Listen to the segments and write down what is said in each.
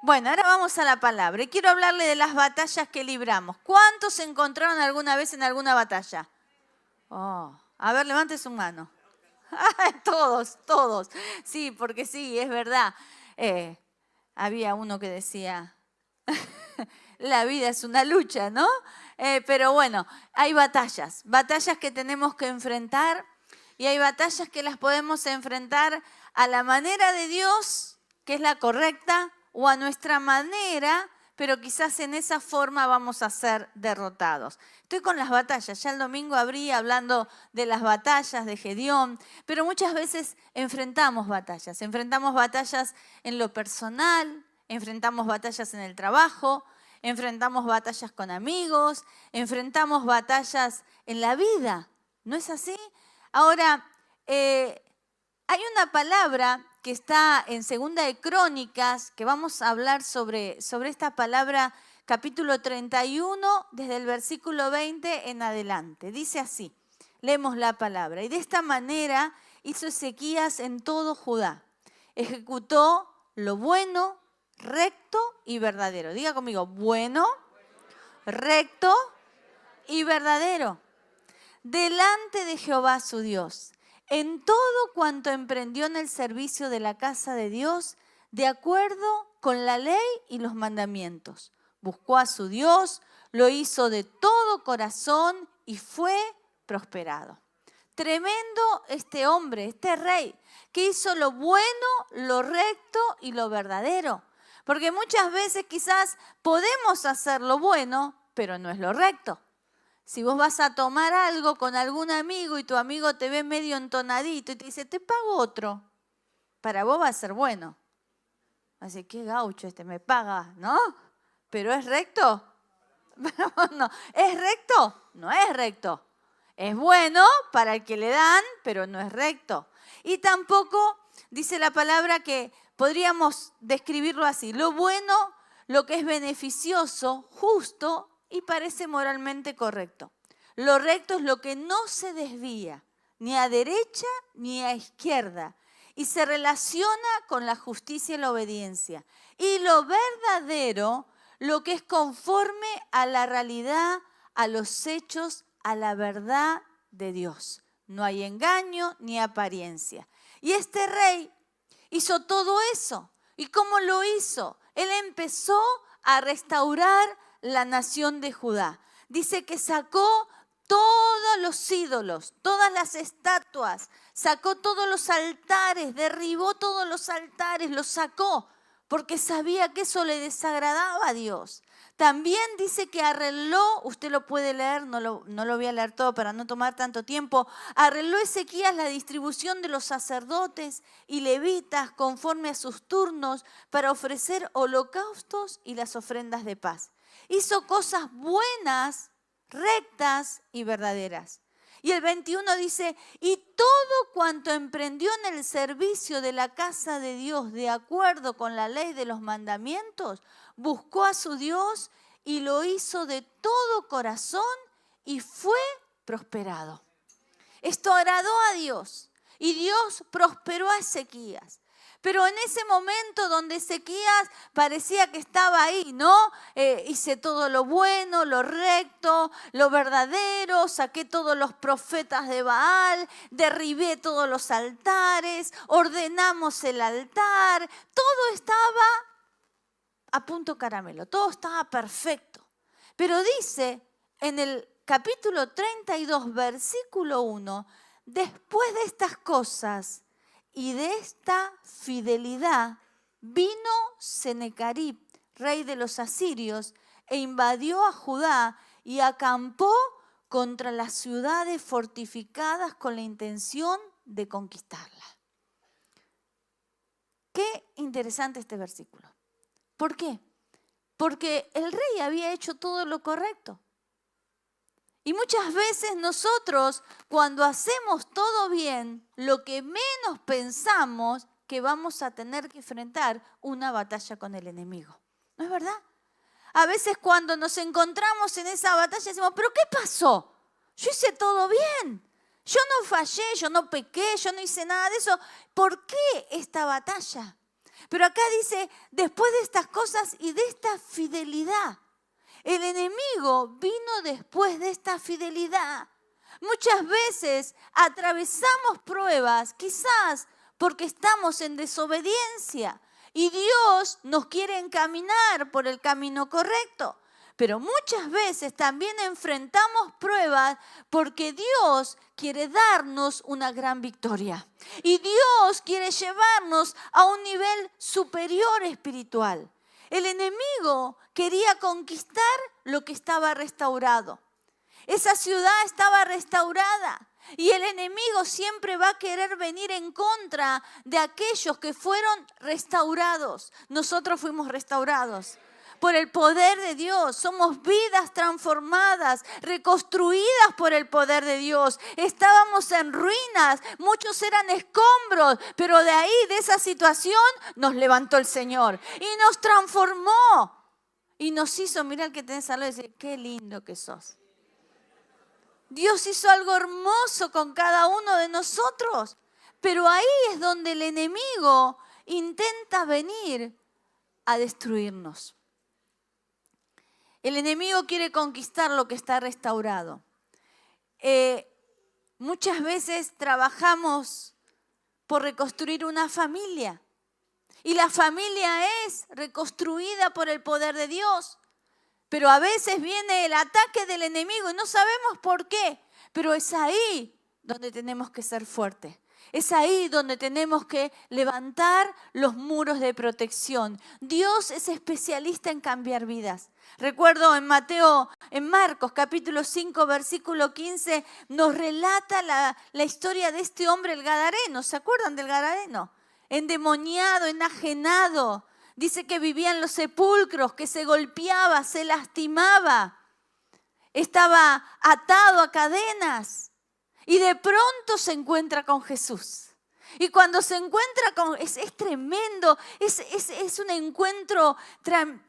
Bueno, ahora vamos a la palabra y quiero hablarle de las batallas que libramos. ¿Cuántos se encontraron alguna vez en alguna batalla? Oh, a ver, levante su mano. Todos. Sí, porque sí, es verdad. Había uno que decía, la vida es una lucha, ¿no? Pero bueno, hay batallas que tenemos que enfrentar y hay batallas que las podemos enfrentar a la manera de Dios, que es la correcta, o a nuestra manera, pero quizás en esa forma vamos a ser derrotados. Estoy con las batallas, ya el domingo abrí hablando de las batallas de Gedeón, pero muchas veces enfrentamos batallas en lo personal, enfrentamos batallas en el trabajo, enfrentamos batallas con amigos, enfrentamos batallas en la vida, ¿no es así? Ahora, hay una palabra que está en 2 de Crónicas, que vamos a hablar sobre esta palabra, capítulo 31, desde el versículo 20 en adelante. Dice así, leemos la palabra. Y de esta manera hizo Ezequías en todo Judá. Ejecutó lo bueno, recto y verdadero. Diga conmigo, bueno, recto y verdadero. Delante de Jehová su Dios. En todo cuanto emprendió en el servicio de la casa de Dios, de acuerdo con la ley y los mandamientos. Buscó a su Dios, lo hizo de todo corazón y fue prosperado. Tremendo este hombre, este rey, que hizo lo bueno, lo recto y lo verdadero. Porque muchas veces quizás podemos hacer lo bueno, pero no es lo recto. Si vos vas a tomar algo con algún amigo y tu amigo te ve medio entonadito y te dice, te pago otro, para vos va a ser bueno. Así, qué gaucho me paga, ¿no? ¿Pero es recto? No. ¿Es recto? No es recto. Es bueno para el que le dan, pero no es recto. Y tampoco dice la palabra que podríamos describirlo así. Lo bueno, lo que es beneficioso, justo y parece moralmente correcto. Lo recto es lo que no se desvía, ni a derecha ni a izquierda, y se relaciona con la justicia y la obediencia. Y lo verdadero, lo que es conforme a la realidad, a los hechos, a la verdad de Dios. No hay engaño ni apariencia. Y este rey hizo todo eso. ¿Y cómo lo hizo? Él empezó a restaurar la nación de Judá. Dice que sacó todos los ídolos, todas las estatuas, sacó todos los altares, derribó todos los altares, los sacó, porque sabía que eso le desagradaba a Dios. También dice que arregló, usted lo puede leer, no lo voy a leer todo para no tomar tanto tiempo, arregló Ezequías la distribución de los sacerdotes y levitas conforme a sus turnos para ofrecer holocaustos y las ofrendas de paz. Hizo cosas buenas, rectas y verdaderas. Y el 21 dice, y todo cuanto emprendió en el servicio de la casa de Dios, de acuerdo con la ley de los mandamientos, buscó a su Dios y lo hizo de todo corazón y fue prosperado. Esto agradó a Dios y Dios prosperó a Ezequías. Pero en ese momento donde Ezequías parecía que estaba ahí, ¿no? Hice todo lo bueno, lo recto, lo verdadero, saqué todos los profetas de Baal, derribé todos los altares, ordenamos el altar, todo estaba a punto caramelo, todo estaba perfecto. Pero dice en el capítulo 32, versículo 1, después de estas cosas, y de esta fidelidad vino Senecarib, rey de los asirios, e invadió a Judá y acampó contra las ciudades fortificadas con la intención de conquistarla. Qué interesante este versículo. ¿Por qué? Porque el rey había hecho todo lo correcto. Y muchas veces nosotros, cuando hacemos todo bien, lo que menos pensamos que vamos a tener que enfrentar una batalla con el enemigo. ¿No es verdad? A veces cuando nos encontramos en esa batalla decimos, ¿pero qué pasó? Yo hice todo bien. Yo no fallé, yo no pequé, yo no hice nada de eso. ¿Por qué esta batalla? Pero acá dice, después de estas cosas y de esta fidelidad. El enemigo vino después de esta fidelidad. Muchas veces atravesamos pruebas, quizás porque estamos en desobediencia y Dios nos quiere encaminar por el camino correcto. Pero muchas veces también enfrentamos pruebas porque Dios quiere darnos una gran victoria. Y Dios quiere llevarnos a un nivel superior espiritual. El enemigo quería conquistar lo que estaba restaurado. Esa ciudad estaba restaurada. Y el enemigo siempre va a querer venir en contra de aquellos que fueron restaurados. Nosotros fuimos restaurados por el poder de Dios. Somos vidas transformadas, reconstruidas por el poder de Dios. Estábamos en ruinas, muchos eran escombros, pero de ahí, de esa situación, nos levantó el Señor y nos transformó. Y nos hizo, mira el que tenés al lado y decir, qué lindo que sos. Dios hizo algo hermoso con cada uno de nosotros. Pero ahí es donde el enemigo intenta venir a destruirnos. El enemigo quiere conquistar lo que está restaurado. Muchas veces trabajamos por reconstruir una familia. Y la familia es reconstruida por el poder de Dios. Pero a veces viene el ataque del enemigo y no sabemos por qué. Pero es ahí donde tenemos que ser fuertes. Es ahí donde tenemos que levantar los muros de protección. Dios es especialista en cambiar vidas. Recuerdo en Marcos capítulo 5, versículo 15, nos relata la historia de este hombre, el Gadareno. ¿Se acuerdan del Gadareno? Endemoniado, enajenado. Dice que vivía en los sepulcros, que se golpeaba, se lastimaba. Estaba atado a cadenas. Y de pronto se encuentra con Jesús. Y cuando se encuentra con... Es tremendo, es un encuentro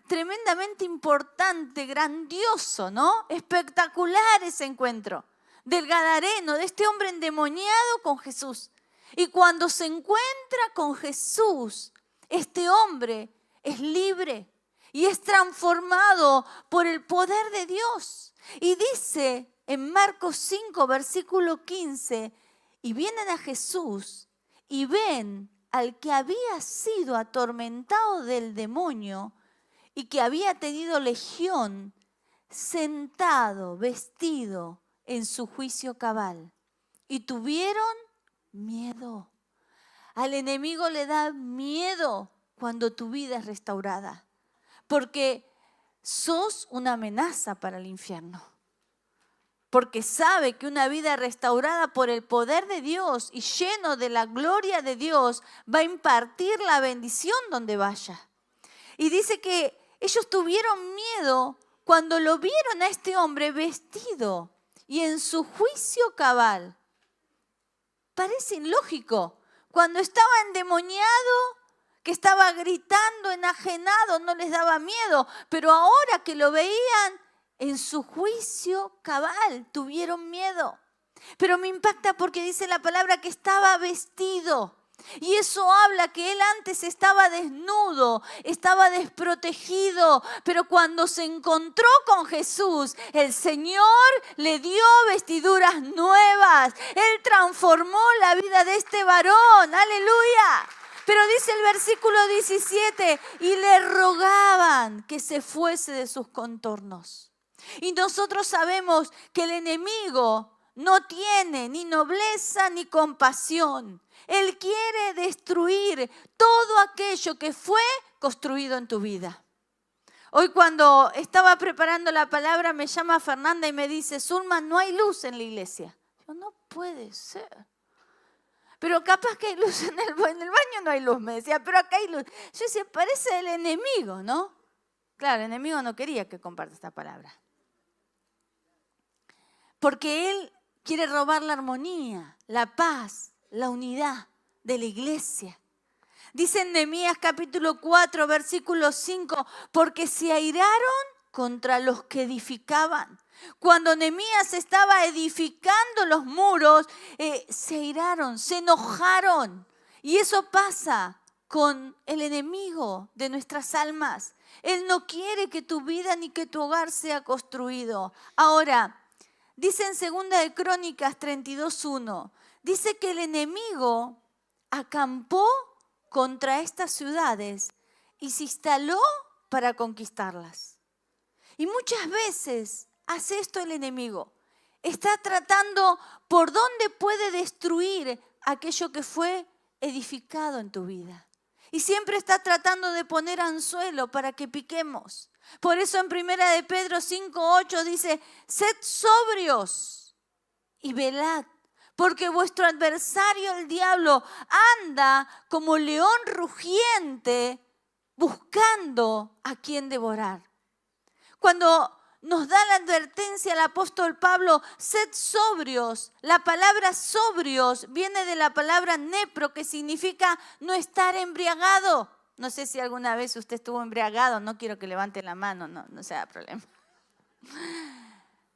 tremendamente importante, grandioso, ¿no? Espectacular ese encuentro del Gadareno, de este hombre endemoniado con Jesús. Y cuando se encuentra con Jesús, este hombre es libre y es transformado por el poder de Dios. Y dice en Marcos 5, versículo 15, y vienen a Jesús y ven al que había sido atormentado del demonio y que había tenido legión, sentado, vestido en su juicio cabal. Y tuvieron miedo. Al enemigo le da miedo cuando tu vida es restaurada, porque sos una amenaza para el infierno. Porque sabe que una vida restaurada por el poder de Dios y lleno de la gloria de Dios va a impartir la bendición donde vaya. Y dice que ellos tuvieron miedo cuando lo vieron a este hombre vestido y en su juicio cabal. Parece ilógico. Cuando estaba endemoniado, que estaba gritando, enajenado, no les daba miedo. Pero ahora que lo veían en su juicio cabal, tuvieron miedo. Pero me impacta porque dice la palabra que estaba vestido. Y eso habla que él antes estaba desnudo, estaba desprotegido, pero cuando se encontró con Jesús, el Señor le dio vestiduras nuevas. Él transformó la vida de este varón, aleluya. Pero dice el versículo 17, y le rogaban que se fuese de sus contornos. Y nosotros sabemos que el enemigo no tiene ni nobleza ni compasión. Él quiere destruir todo aquello que fue construido en tu vida. Hoy cuando estaba preparando la palabra me llama Fernanda y me dice, Zulma, no hay luz en la iglesia. Yo, no puede ser. Pero capaz que hay luz en el baño no hay luz, me decía, pero acá hay luz. Yo decía, parece el enemigo, ¿no? Claro, el enemigo no quería que comparta esta palabra. Porque él quiere robar la armonía, la paz, la unidad de la iglesia. Dice en Nehemías capítulo 4, versículo 5, porque se airaron contra los que edificaban. Cuando Nehemías estaba edificando los muros, se airaron, se enojaron. Y eso pasa con el enemigo de nuestras almas. Él no quiere que tu vida ni que tu hogar sea construido. Ahora, dice en 2 de Crónicas 32:1, dice que el enemigo acampó contra estas ciudades y se instaló para conquistarlas. Y muchas veces hace esto el enemigo. Está tratando por dónde puede destruir aquello que fue edificado en tu vida. Y siempre está tratando de poner anzuelo para que piquemos. Por eso en 1 de Pedro 5:8 dice, sed sobrios y velad, porque vuestro adversario el diablo anda como león rugiente buscando a quien devorar. Cuando nos da la advertencia el apóstol Pablo, sed sobrios. La palabra sobrios viene de la palabra nepro, que significa no estar embriagado. No sé si alguna vez usted estuvo embriagado, no quiero que levante la mano, no sea problema.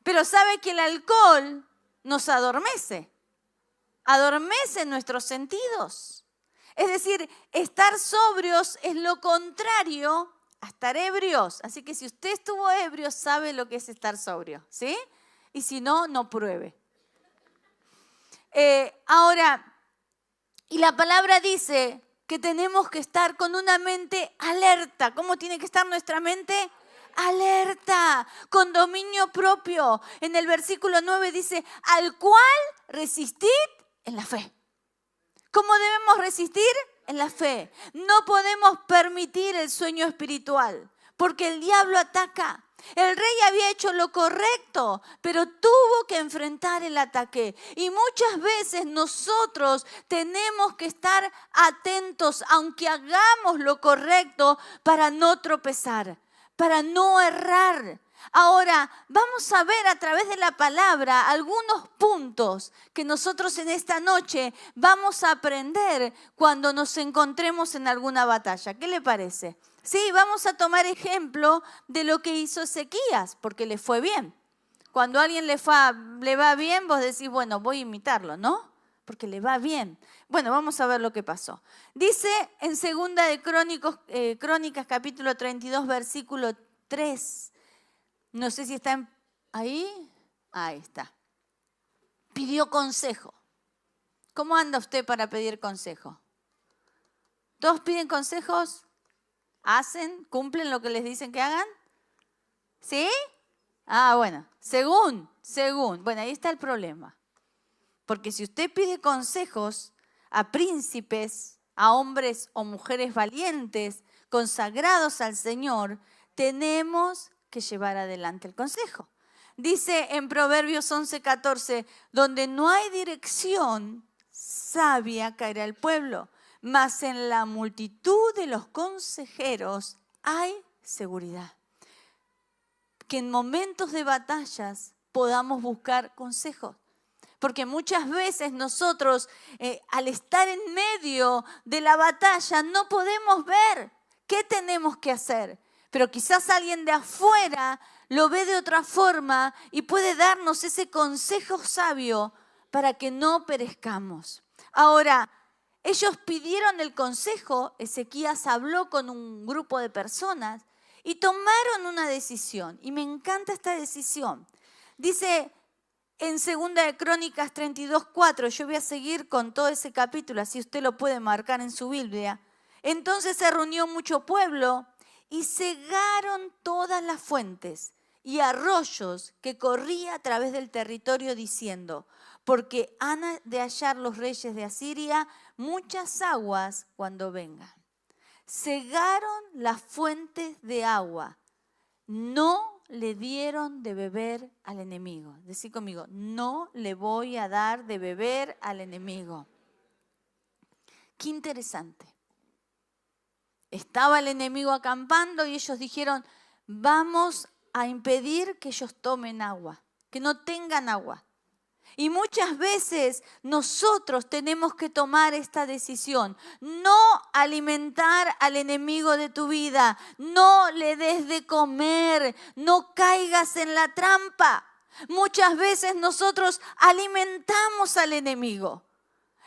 Pero sabe que el alcohol nos adormece nuestros sentidos. Es decir, estar sobrios es lo contrario a estar ebrios. Así que si usted estuvo ebrio, sabe lo que es estar sobrio, ¿sí? Y si no, no pruebe. Ahora, y la palabra dice que tenemos que estar con una mente alerta. ¿Cómo tiene que estar nuestra mente? Alerta, con dominio propio. En el versículo 9 dice, al cual resistid en la fe. ¿Cómo debemos resistir? En la fe. No podemos permitir el sueño espiritual, porque el diablo ataca. El rey había hecho lo correcto, pero tuvo que enfrentar el ataque. Y muchas veces nosotros tenemos que estar atentos, aunque hagamos lo correcto, para no tropezar, para no errar. Ahora, vamos a ver a través de la palabra algunos puntos que nosotros en esta noche vamos a aprender cuando nos encontremos en alguna batalla. ¿Qué le parece? Sí, vamos a tomar ejemplo de lo que hizo Ezequías, porque le fue bien. Cuando a alguien le va bien, vos decís, bueno, voy a imitarlo, ¿no? Porque le va bien. Bueno, vamos a ver lo que pasó. Dice en 2 de Crónicas capítulo 32, versículo 3. No sé si está ahí. Ahí está. Pidió consejo. ¿Cómo anda usted para pedir consejo? ¿Todos piden consejos? ¿Hacen? ¿Cumplen lo que les dicen que hagan? ¿Sí? Bueno. Según. Bueno, ahí está el problema. Porque si usted pide consejos a príncipes, a hombres o mujeres valientes, consagrados al Señor, tenemos que llevar adelante el consejo. Dice en Proverbios 11:14, donde no hay dirección, sabia caerá el pueblo, mas en la multitud de los consejeros hay seguridad. Que en momentos de batallas podamos buscar consejos. Porque muchas veces nosotros, al estar en medio de la batalla, no podemos ver qué tenemos que hacer. Pero quizás alguien de afuera lo ve de otra forma y puede darnos ese consejo sabio para que no perezcamos. Ahora, ellos pidieron el consejo, Ezequías habló con un grupo de personas y tomaron una decisión. Y me encanta esta decisión. Dice en 2 de Crónicas 32:4, yo voy a seguir con todo ese capítulo, así usted lo puede marcar en su Biblia. Entonces se reunió mucho pueblo y cegaron todas las fuentes y arroyos que corría a través del territorio diciendo, porque han de hallar los reyes de Asiria muchas aguas cuando vengan. Cegaron las fuentes de agua, no le dieron de beber al enemigo. Decí conmigo, no le voy a dar de beber al enemigo. Qué interesante. Estaba el enemigo acampando y ellos dijeron, vamos a impedir que ellos tomen agua, que no tengan agua. Y muchas veces nosotros tenemos que tomar esta decisión. No alimentar al enemigo de tu vida. No le des de comer. No caigas en la trampa. Muchas veces nosotros alimentamos al enemigo.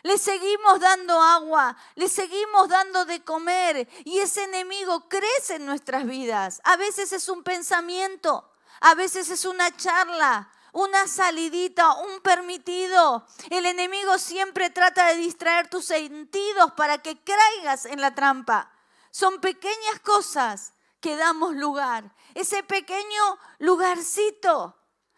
Le seguimos dando agua, le seguimos dando de comer y ese enemigo crece en nuestras vidas. A veces es un pensamiento, a veces es una charla, una salidita, un permitido. El enemigo siempre trata de distraer tus sentidos para que caigas en la trampa. Son pequeñas cosas que damos lugar, ese pequeño lugarcito.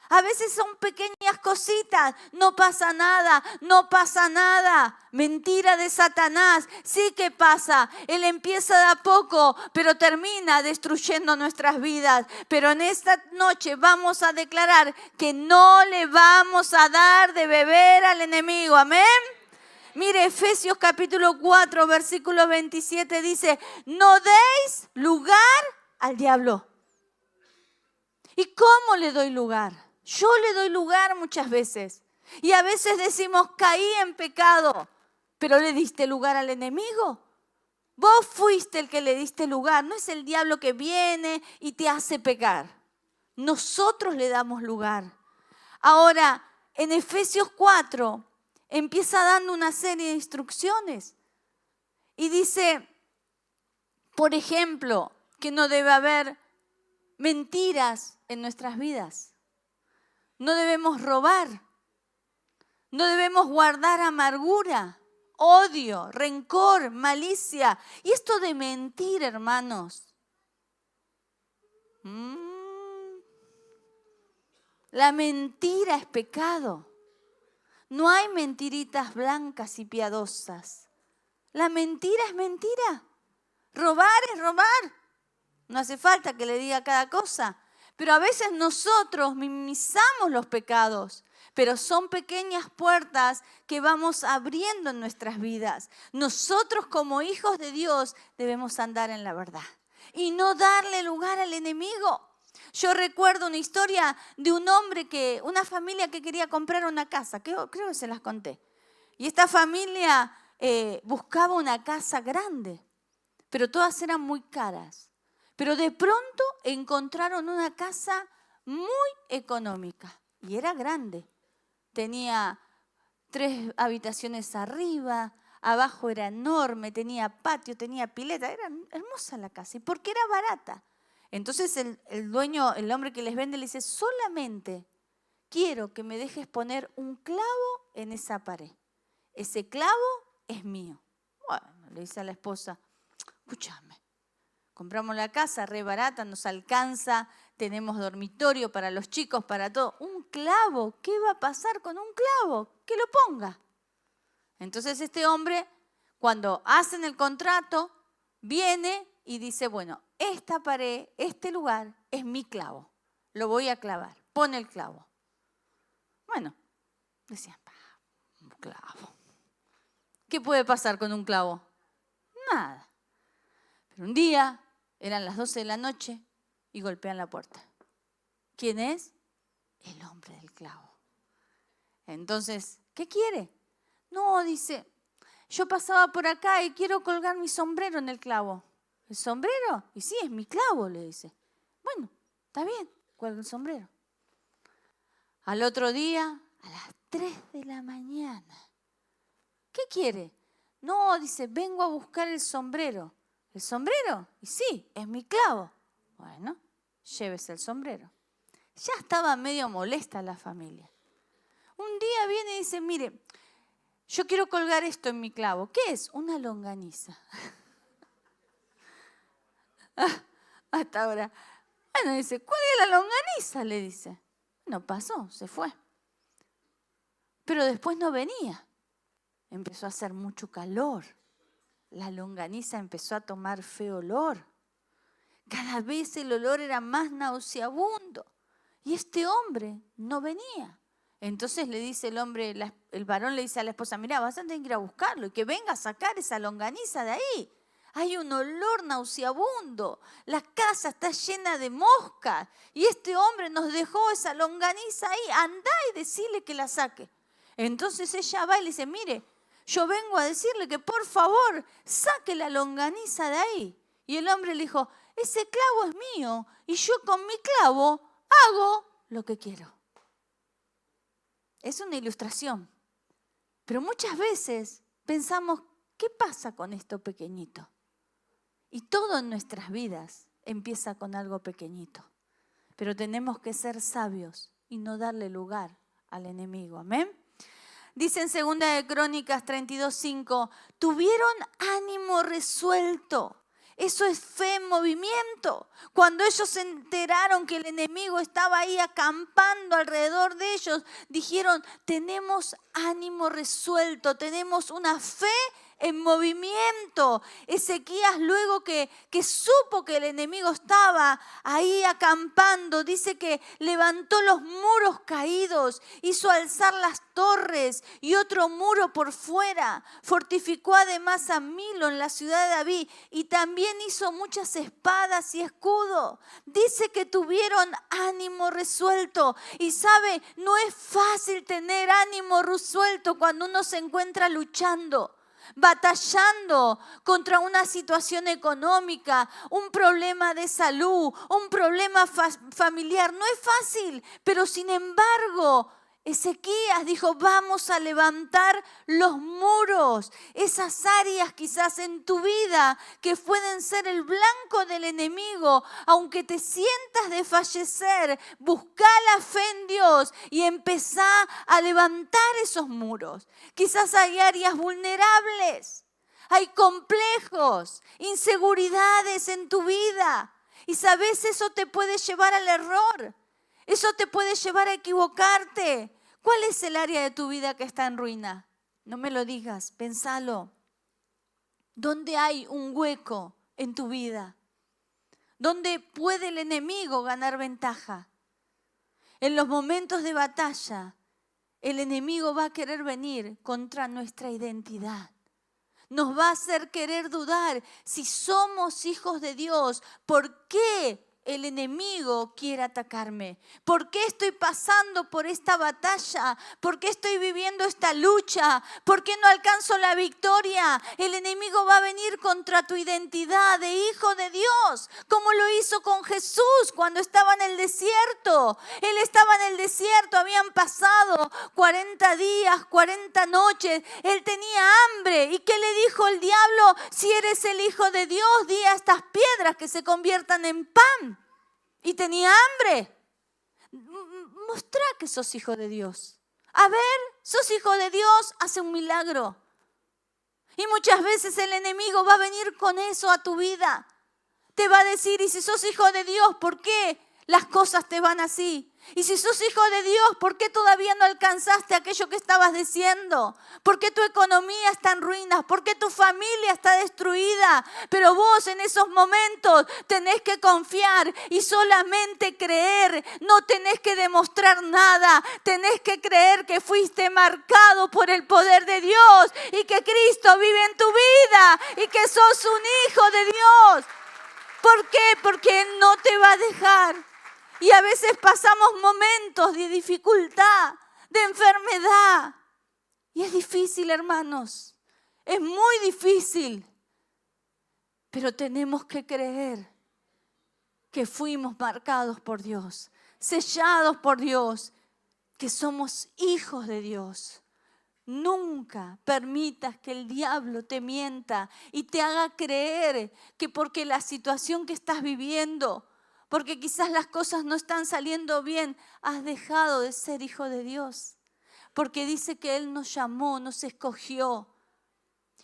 A veces son pequeñas cositas, no pasa nada, no pasa nada. Mentira de Satanás, sí que pasa. Él empieza de a poco, pero termina destruyendo nuestras vidas. Pero en esta noche vamos a declarar que no le vamos a dar de beber al enemigo. Amén. Mire, Efesios capítulo 4, versículo 27 dice, no deis lugar al diablo. ¿Y cómo le doy lugar? Yo le doy lugar muchas veces. Y a veces decimos, caí en pecado, pero le diste lugar al enemigo. Vos fuiste el que le diste lugar, no es el diablo que viene y te hace pecar. Nosotros le damos lugar. Ahora, en Efesios 4, empieza dando una serie de instrucciones. Y dice, por ejemplo, que no debe haber mentiras en nuestras vidas. No debemos robar, no debemos guardar amargura, odio, rencor, malicia. Y esto de mentir, hermanos. La mentira es pecado. No hay mentiritas blancas y piadosas. La mentira es mentira. Robar es robar. No hace falta que le diga cada cosa. Pero a veces nosotros minimizamos los pecados, pero son pequeñas puertas que vamos abriendo en nuestras vidas. Nosotros como hijos de Dios debemos andar en la verdad y no darle lugar al enemigo. Yo recuerdo una historia de un hombre una familia que quería comprar una casa, creo que se las conté. Y esta familia buscaba una casa grande, pero todas eran muy caras. Pero de pronto encontraron una casa muy económica y era grande. Tenía 3 habitaciones arriba, abajo era enorme, tenía patio, tenía pileta, era hermosa la casa. ¿Y por qué era barata? Entonces el dueño, el hombre que les vende, le dice, solamente quiero que me dejes poner un clavo en esa pared. Ese clavo es mío. Bueno, le dice a la esposa, escúchame. Compramos la casa, re barata, nos alcanza, tenemos dormitorio para los chicos, para todo. Un clavo, ¿qué va a pasar con un clavo? Que lo ponga. Entonces este hombre, cuando hacen el contrato, viene y dice, bueno, esta pared, este lugar es mi clavo. Lo voy a clavar. Pone el clavo. Bueno, decían, un clavo. ¿Qué puede pasar con un clavo? Nada. Pero un día, eran las 12 de la noche y golpean la puerta. ¿Quién es? El hombre del clavo. Entonces, ¿qué quiere? No, dice, yo pasaba por acá y quiero colgar mi sombrero en el clavo. ¿El sombrero? Y sí, es mi clavo, le dice. Bueno, está bien, cuelga el sombrero. Al otro día, a las 3 de la mañana. ¿Qué quiere? No, dice, vengo a buscar el sombrero. ¿El sombrero? Y sí, es mi clavo. Bueno, llévese el sombrero. Ya estaba medio molesta la familia. Un día viene y dice, mire, yo quiero colgar esto en mi clavo. ¿Qué es? Una longaniza. Hasta ahora. Bueno, dice, ¿cuál es la longaniza? Le dice. No pasó, se fue. Pero después no venía. Empezó a hacer mucho calor. La longaniza empezó a tomar feo olor. Cada vez el olor era más nauseabundo. Y este hombre no venía. Entonces le dice el hombre, el varón le dice a la esposa, mirá, vas a tener que ir a buscarlo y que venga a sacar esa longaniza de ahí. Hay un olor nauseabundo. La casa está llena de moscas. Y este hombre nos dejó esa longaniza ahí. Andá y decirle que la saque. Entonces ella va y le dice, mire, yo vengo a decirle que por favor saque la longaniza de ahí. Y el hombre le dijo, ese clavo es mío y yo con mi clavo hago lo que quiero. Es una ilustración. Pero muchas veces pensamos, ¿qué pasa con esto pequeñito? Y todo en nuestras vidas empieza con algo pequeñito. Pero tenemos que ser sabios y no darle lugar al enemigo. Amén. Dice en 2 de Crónicas 32:5, tuvieron ánimo resuelto. Eso es fe en movimiento. Cuando ellos se enteraron que el enemigo estaba ahí acampando alrededor de ellos, dijeron, tenemos ánimo resuelto, tenemos una fe en movimiento. Ezequías, luego que supo que el enemigo estaba ahí acampando, dice que levantó los muros caídos, hizo alzar las torres y otro muro por fuera. Fortificó además a Milo en la ciudad de David y también hizo muchas espadas y escudos. Dice que tuvieron ánimo resuelto. Y sabe, no es fácil tener ánimo resuelto cuando uno se encuentra luchando, batallando contra una situación económica, un problema de salud, un problema familiar. No es fácil, pero sin embargo, Ezequías dijo, vamos a levantar los muros, esas áreas quizás en tu vida que pueden ser el blanco del enemigo. Aunque te sientas desfallecer, busca la fe en Dios y empezá a levantar esos muros. Quizás hay áreas vulnerables, hay complejos, inseguridades en tu vida. Y sabes, eso te puede llevar al error. Eso te puede llevar a equivocarte. ¿Cuál es el área de tu vida que está en ruina? No me lo digas, pensalo. ¿Dónde hay un hueco en tu vida? ¿Dónde puede el enemigo ganar ventaja? En los momentos de batalla, el enemigo va a querer venir contra nuestra identidad. Nos va a hacer querer dudar si somos hijos de Dios. ¿Por qué el enemigo quiere atacarme? ¿Por qué estoy pasando por esta batalla? ¿Por qué estoy viviendo esta lucha? ¿Por qué no alcanzo la victoria? El enemigo va a venir contra tu identidad de hijo de Dios, como lo hizo con Jesús cuando estaba en el desierto. Él estaba en el desierto, habían pasado 40 días, 40 noches. Él tenía hambre. ¿Y qué le dijo el diablo? Si eres el hijo de Dios, di a estas piedras que se conviertan en pan. Y tenía hambre. Mostrá que sos hijo de Dios. A ver, sos hijo de Dios, hace un milagro. Y muchas veces el enemigo va a venir con eso a tu vida. Te va a decir, y si sos hijo de Dios, ¿por qué las cosas te van así? Y si sos hijo de Dios, ¿por qué todavía no alcanzaste aquello que estabas diciendo? ¿Por qué tu economía está en ruinas? ¿Por qué tu familia está destruida? Pero vos en esos momentos tenés que confiar y solamente creer. No tenés que demostrar nada. Tenés que creer que fuiste marcado por el poder de Dios y que Cristo vive en tu vida y que sos un hijo de Dios. ¿Por qué? Porque Él no te va a dejar. Y a veces pasamos momentos de dificultad, de enfermedad. Y es difícil, hermanos. Es muy difícil. Pero tenemos que creer que fuimos marcados por Dios, sellados por Dios, que somos hijos de Dios. Nunca permitas que el diablo te mienta y te haga creer que porque la situación que estás viviendo, porque quizás las cosas no están saliendo bien, has dejado de ser hijo de Dios. Porque dice que Él nos llamó, nos escogió.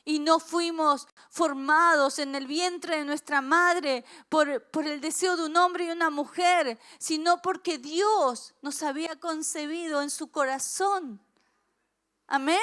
Y no fuimos formados en el vientre de nuestra madre por el deseo de un hombre y una mujer, sino porque Dios nos había concebido en su corazón. Amén.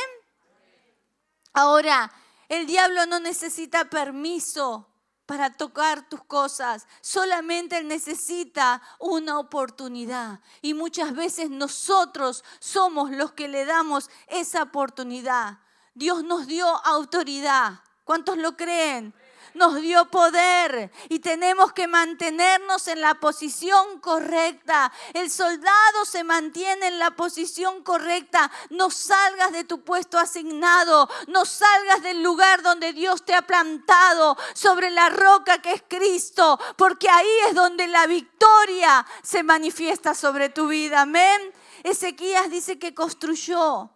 Ahora, el diablo no necesita permiso para tocar tus cosas. Solamente Él necesita una oportunidad. Y muchas veces nosotros somos los que le damos esa oportunidad. Dios nos dio autoridad. ¿Cuántos lo creen? Nos dio poder y tenemos que mantenernos en la posición correcta. El soldado se mantiene en la posición correcta. No salgas de tu puesto asignado. No salgas del lugar donde Dios te ha plantado, sobre la roca que es Cristo, porque ahí es donde la victoria se manifiesta sobre tu vida. Amén. Ezequías dice que construyó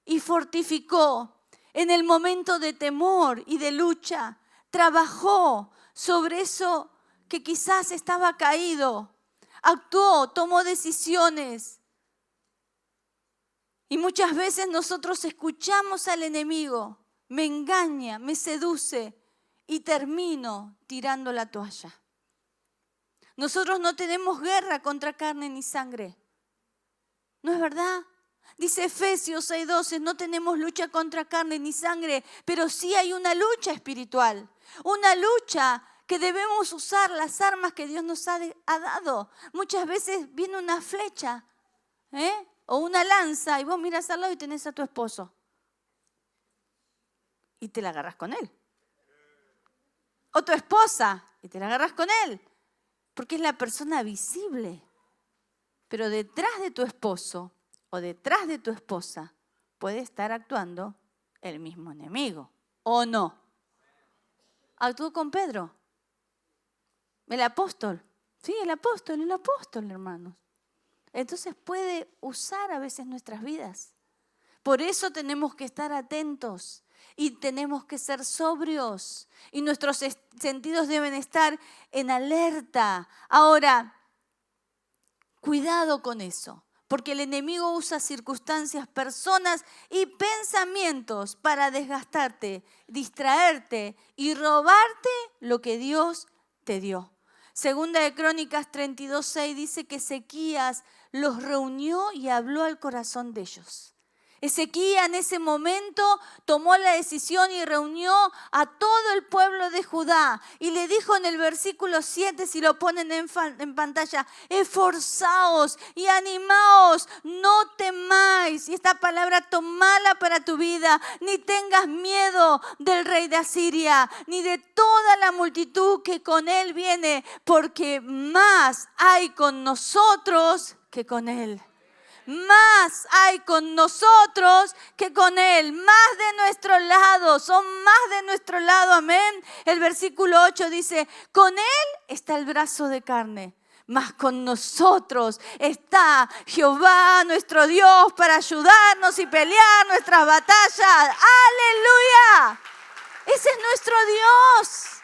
y fortificó. En el momento de temor y de lucha, trabajó sobre eso que quizás estaba caído. Actuó, tomó decisiones. Y muchas veces nosotros escuchamos al enemigo, me engaña, me seduce y termino tirando la toalla. Nosotros no tenemos guerra contra carne ni sangre. ¿No es verdad? Dice Efesios 6:12, no tenemos lucha contra carne ni sangre, pero sí hay una lucha espiritual. Una lucha que debemos usar las armas que Dios nos ha dado. Muchas veces viene una flecha, o una lanza y vos miras al lado y tenés a tu esposo. Y te la agarras con él. O tu esposa y te la agarras con él. Porque es la persona visible. Pero detrás de tu esposo o detrás de tu esposa puede estar actuando el mismo enemigo. ¿O no? Actuó con Pedro. El apóstol. Sí, el apóstol, hermanos. Entonces puede usar a veces nuestras vidas. Por eso tenemos que estar atentos y tenemos que ser sobrios. Y nuestros sentidos deben estar en alerta. Ahora, cuidado con eso. Porque el enemigo usa circunstancias, personas y pensamientos para desgastarte, distraerte y robarte lo que Dios te dio. Segunda de Crónicas 32:6 dice que Ezequías los reunió y habló al corazón de ellos. Ezequías en ese momento tomó la decisión y reunió a todo el pueblo de Judá y le dijo en el versículo 7, si lo ponen en pantalla, esforzaos y animaos, no temáis. Y esta palabra tomala para tu vida, ni tengas miedo del rey de Asiria, ni de toda la multitud que con él viene, porque más hay con nosotros que con él. Más hay con nosotros que con él, más de nuestro lado, son más de nuestro lado, amén. El versículo 8 dice, con él está el brazo de carne, mas con nosotros está Jehová nuestro Dios para ayudarnos y pelear nuestras batallas. ¡Aleluya! Ese es nuestro Dios.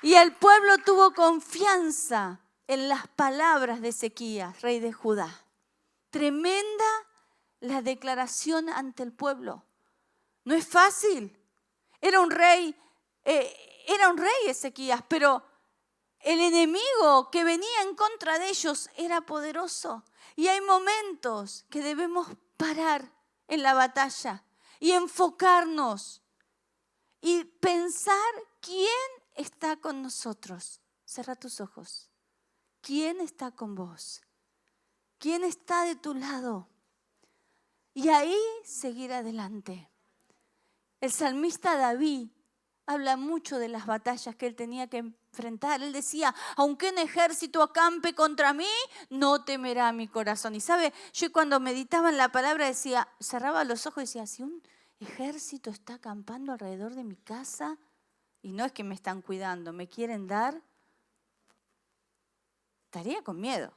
Y el pueblo tuvo confianza en las palabras de Ezequías, rey de Judá. Tremenda la declaración ante el pueblo. No es fácil. Era un rey Ezequías, pero el enemigo que venía en contra de ellos era poderoso. Y hay momentos que debemos parar en la batalla y enfocarnos y pensar quién está con nosotros. Cierra tus ojos. ¿Quién está con vos? ¿Quién está de tu lado? Y ahí seguir adelante. El salmista David habla mucho de las batallas que él tenía que enfrentar. Él decía, aunque un ejército acampe contra mí, no temerá mi corazón. Y sabe, yo cuando meditaba en la palabra decía, cerraba los ojos y decía, si un ejército está acampando alrededor de mi casa, y no es que me están cuidando, me quieren dar, estaría con miedo.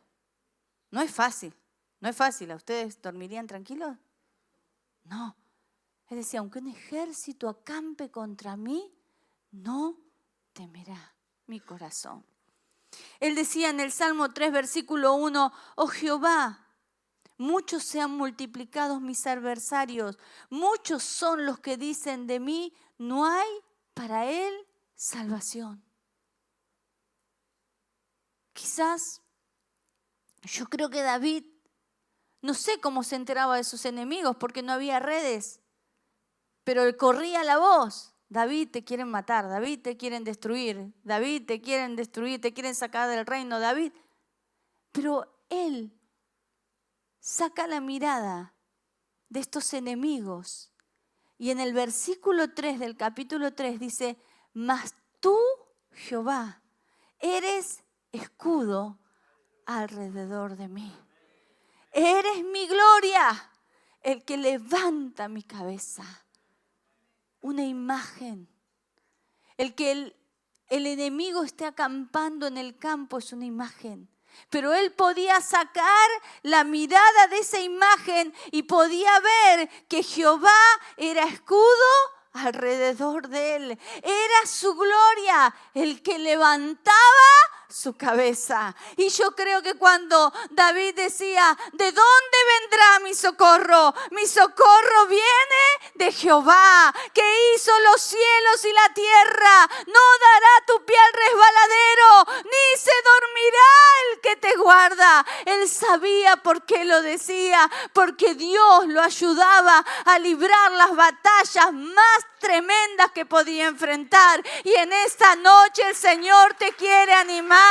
No es fácil. ¿A ustedes dormirían tranquilos? No. Él decía, aunque un ejército acampe contra mí, no temerá mi corazón. Él decía en el Salmo 3, versículo 1, oh Jehová, muchos se han multiplicado mis adversarios, muchos son los que dicen de mí, no hay para él salvación. Quizás, yo creo que David, no sé cómo se enteraba de sus enemigos porque no había redes, pero él corría la voz. David, te quieren matar, David, te quieren destruir, David, te quieren destruir, te quieren sacar del reino, David. Pero él saca la mirada de estos enemigos y en el versículo 3 del capítulo 3 dice, mas tú, Jehová, eres escudo alrededor de mí. Eres mi gloria, el que levanta mi cabeza. Una imagen. El que el enemigo esté acampando en el campo es una imagen. Pero él podía sacar la mirada de esa imagen y podía ver que Jehová era escudo alrededor de él. Era su gloria el que levantaba su cabeza. Y yo creo que cuando David decía, ¿de dónde vendrá mi socorro? Mi socorro viene de Jehová, que hizo los cielos y la tierra. No dará tu pie al resbaladero, ni se dormirá el que te guarda. Él sabía por qué lo decía, porque Dios lo ayudaba a librar las batallas más tremendas que podía enfrentar. Y en esta noche el Señor te quiere animar,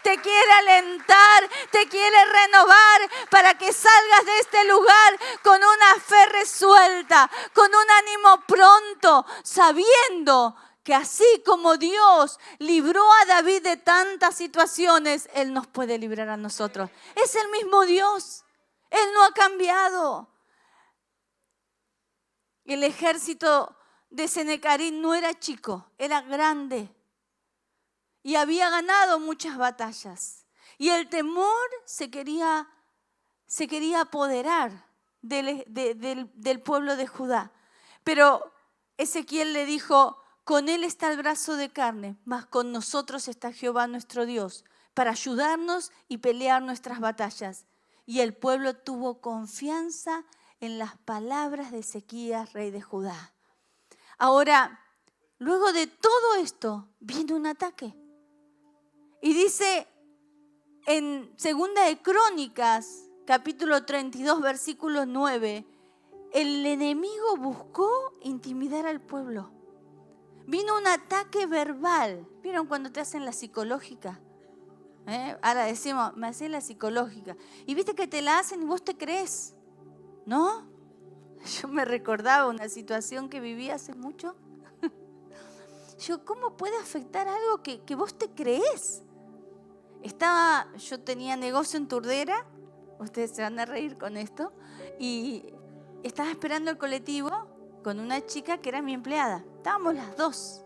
te quiere alentar, te quiere renovar para que salgas de este lugar con una fe resuelta, con un ánimo pronto, sabiendo que así como Dios libró a David de tantas situaciones, Él nos puede librar a nosotros. Es el mismo Dios. Él no ha cambiado. El ejército de Senecarit no era chico, era grande. Y había ganado muchas batallas. Y el temor se quería apoderar del pueblo de Judá. Pero Ezequiel le dijo, con él está el brazo de carne, mas con nosotros está Jehová nuestro Dios, para ayudarnos y pelear nuestras batallas. Y el pueblo tuvo confianza en las palabras de Ezequías, rey de Judá. Ahora, luego de todo esto, viene un ataque. Y dice en 2 de Crónicas, capítulo 32, versículo 9, el enemigo buscó intimidar al pueblo. Vino un ataque verbal. ¿Vieron cuando te hacen la psicológica? Ahora decimos, me hacen la psicológica. Y viste que te la hacen y vos te crees, ¿no? Yo me recordaba una situación que viví hace mucho. Yo, ¿cómo puede afectar algo que vos te crees? Yo tenía negocio en Turdera, ustedes se van a reír con esto, y estaba esperando el colectivo con una chica que era mi empleada. Estábamos las dos.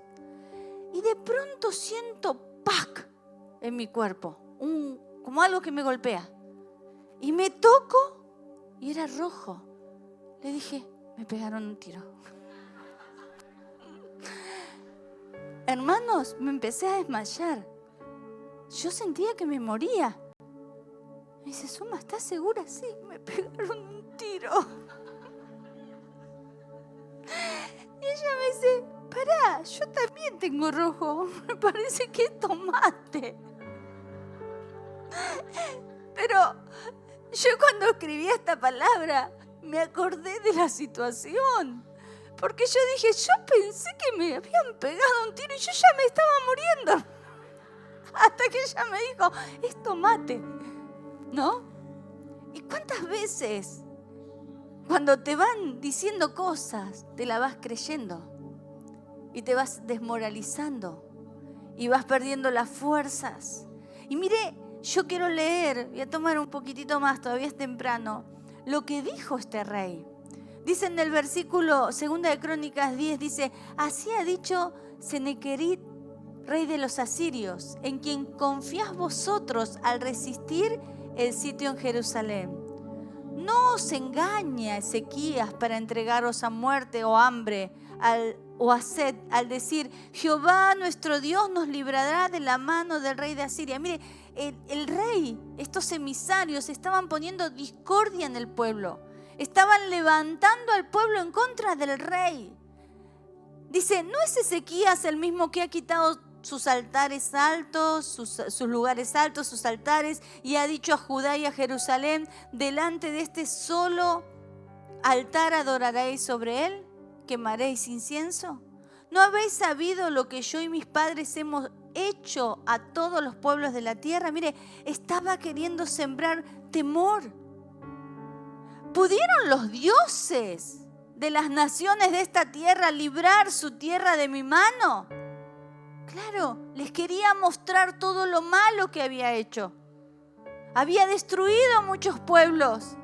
Y de pronto siento ¡pac! En mi cuerpo, como algo que me golpea. Y me toco y era rojo. Le dije, me pegaron un tiro. Hermanos, me empecé a desmayar. Yo sentía que me moría. Me dice, Suma, ¿estás segura? Sí, me pegaron un tiro. Y ella me dice, pará, yo también tengo rojo. Me parece que es tomate. Pero yo cuando escribí esta palabra me acordé de la situación. Porque yo dije, yo pensé que me habían pegado un tiro y yo ya me estaba muriendo. Hasta que ella me dijo, es tomate, ¿no? ¿Y cuántas veces cuando te van diciendo cosas te la vas creyendo y te vas desmoralizando y vas perdiendo las fuerzas? Y mire, yo quiero leer, voy a tomar un poquitito más, todavía es temprano, lo que dijo este rey. Dice en el versículo 2 de Crónicas 10, dice, así ha dicho Senequerit, rey de los asirios, en quien confiás vosotros al resistir el sitio en Jerusalén. No os engaña Ezequías para entregaros a muerte o hambre o a sed, al decir, Jehová nuestro Dios nos librará de la mano del rey de Asiria. Mire, el rey, estos emisarios estaban poniendo discordia en el pueblo. Estaban levantando al pueblo en contra del rey. Dice, ¿no es Ezequías el mismo que ha quitado sus altares altos, sus lugares altos, sus altares, y ha dicho a Judá y a Jerusalén, delante de este solo altar adoraréis sobre él, quemaréis incienso? ¿No habéis sabido lo que yo y mis padres hemos hecho a todos los pueblos de la tierra? Mire, estaba queriendo sembrar temor. ¿Pudieron los dioses de las naciones de esta tierra librar su tierra de mi mano? Claro, les quería mostrar todo lo malo que había hecho. Había destruido muchos pueblos,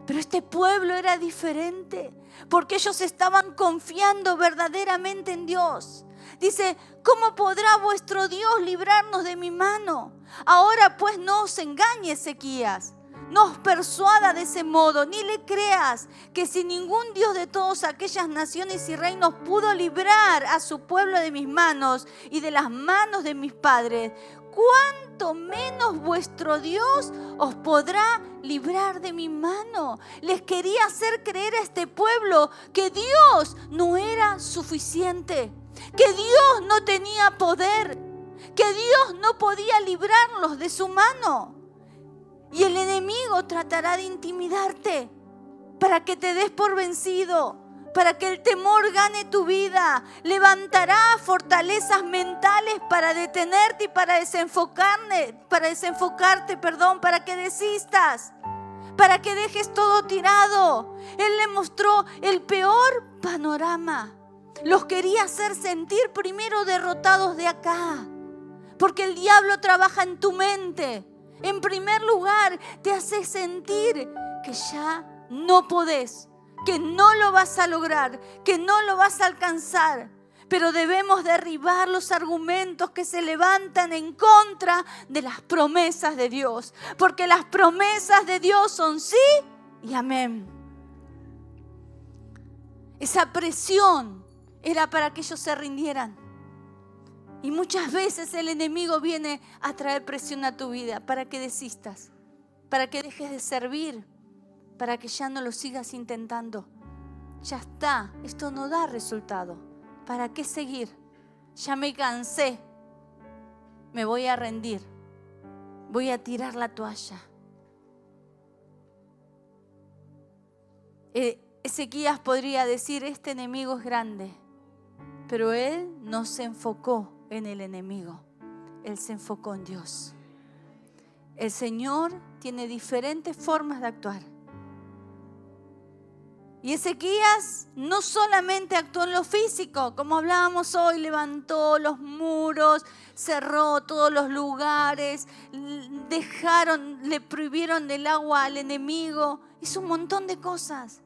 pero este pueblo era diferente, porque ellos estaban confiando verdaderamente en Dios. Dice, ¿cómo podrá vuestro Dios librarnos de mi mano? Ahora pues no os engañe Ezequías, no os persuada de ese modo, ni le creas que si ningún Dios de todas aquellas naciones y reinos pudo librar a su pueblo de mis manos y de las manos de mis padres, cuánto menos vuestro Dios os podrá librar de mi mano. Les quería hacer creer a este pueblo que Dios no era suficiente, que Dios no tenía poder, que Dios no podía librarlos de su mano. Y el enemigo tratará de intimidarte para que te des por vencido, para que el temor gane tu vida. Levantará fortalezas mentales para detenerte y para desenfocarte, para que desistas, para que dejes todo tirado. Él le mostró el peor panorama. Los quería hacer sentir primero derrotados de acá, porque el diablo trabaja en tu mente. En primer lugar, te hace sentir que ya no podés, que no lo vas a lograr, que no lo vas a alcanzar. Pero debemos derribar los argumentos que se levantan en contra de las promesas de Dios, porque las promesas de Dios son sí y amén. Esa presión era para que ellos se rindieran. Y muchas veces el enemigo viene a traer presión a tu vida para que desistas, para que dejes de servir, para que ya no lo sigas intentando. Ya está, esto no da resultado. ¿Para qué seguir? Ya me cansé, me voy a rendir, voy a tirar la toalla. Ezequías podría decir, este enemigo es grande, pero él no se enfocó en el enemigo, él se enfocó en Dios. El Señor tiene diferentes formas de actuar. Y Ezequías no solamente actuó en lo físico, como hablábamos hoy, levantó los muros, cerró todos los lugares, le prohibieron el agua al enemigo, hizo un montón de cosas.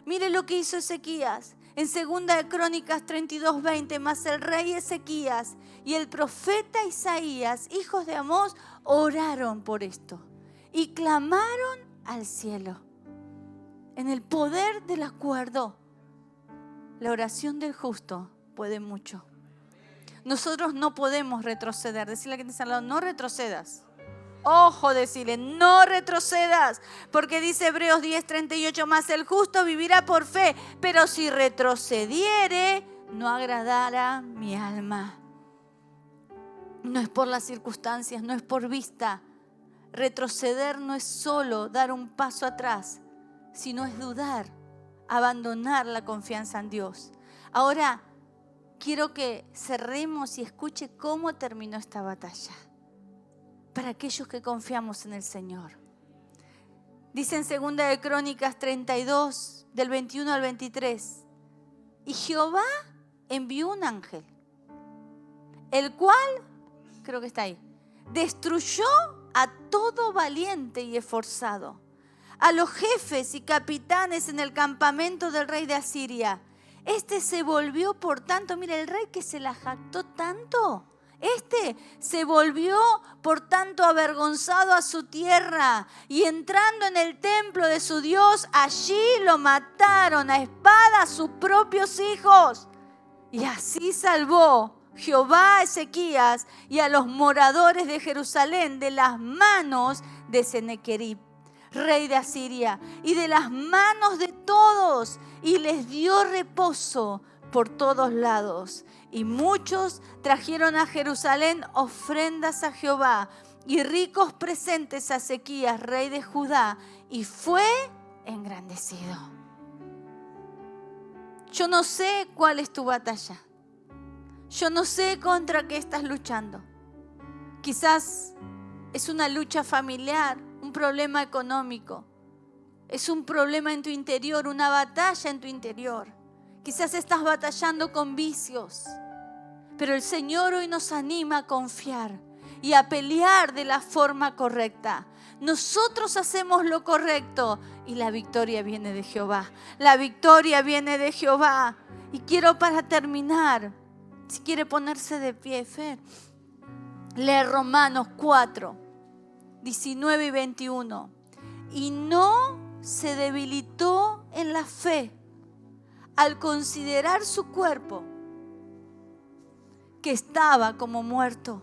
Mire lo que hizo Ezequías. En 2 de Crónicas 32:20, mas el rey Ezequías y el profeta Isaías, hijos de Amós, oraron por esto y clamaron al cielo. En el poder del acuerdo, la oración del justo puede mucho. Nosotros no podemos retroceder. Decirle a quien está al lado, no retrocedas. Ojo, decirle, no retrocedas, porque dice Hebreos 10:38, más el justo vivirá por fe, pero si retrocediere, no agradará mi alma. No es por las circunstancias, no es por vista. Retroceder no es solo dar un paso atrás, sino es dudar, abandonar la confianza en Dios. Ahora, quiero que cerremos y escuche cómo terminó esta batalla. Para aquellos que confiamos en el Señor. Dice en 2 de Crónicas 32, del 21 al 23. Y Jehová envió un ángel, el cual, creo que está ahí, destruyó a todo valiente y esforzado, a los jefes y capitanes en el campamento del rey de Asiria. Este se volvió, por tanto, mira, el rey que se la jactó tanto, se volvió, por tanto, avergonzado a su tierra, y entrando en el templo de su Dios, allí lo mataron a espada a sus propios hijos. Y así salvó Jehová a Ezequías y a los moradores de Jerusalén de las manos de Sennacherib, rey de Asiria, y de las manos de todos, y les dio reposo por todos lados. Y muchos trajeron a Jerusalén ofrendas a Jehová y ricos presentes a Ezequías, rey de Judá, y fue engrandecido. Yo no sé cuál es tu batalla. Yo no sé contra qué estás luchando. Quizás es una lucha familiar, un problema económico. Es un problema en tu interior, una batalla en tu interior. Quizás estás batallando con vicios, pero el Señor hoy nos anima a confiar y a pelear de la forma correcta. Nosotros hacemos lo correcto y la victoria viene de Jehová. La victoria viene de Jehová. Y quiero, para terminar, si quiere ponerse de pie, Fer, Lee Romanos 4, 19 y 21. Y no se debilitó en la fe al considerar su cuerpo, que estaba como muerto,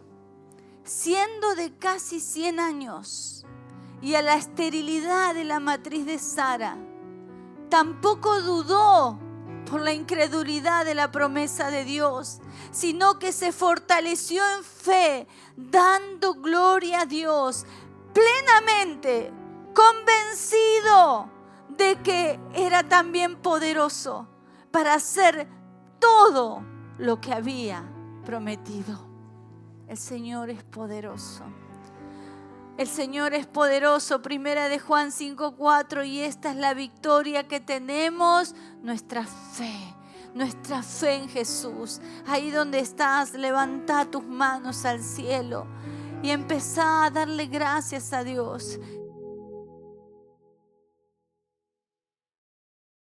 siendo de casi 100 años, y a la esterilidad de la matriz de Sara. Tampoco dudó por la incredulidad de la promesa de Dios, sino que se fortaleció en fe, dando gloria a Dios, plenamente convencido de que era también poderoso para hacer todo lo que había prometido. El Señor es poderoso. El Señor es poderoso. Primera de Juan 5:4. Y esta es la victoria que tenemos, nuestra fe en Jesús. Ahí donde estás, levanta tus manos al cielo y empezá a darle gracias a Dios.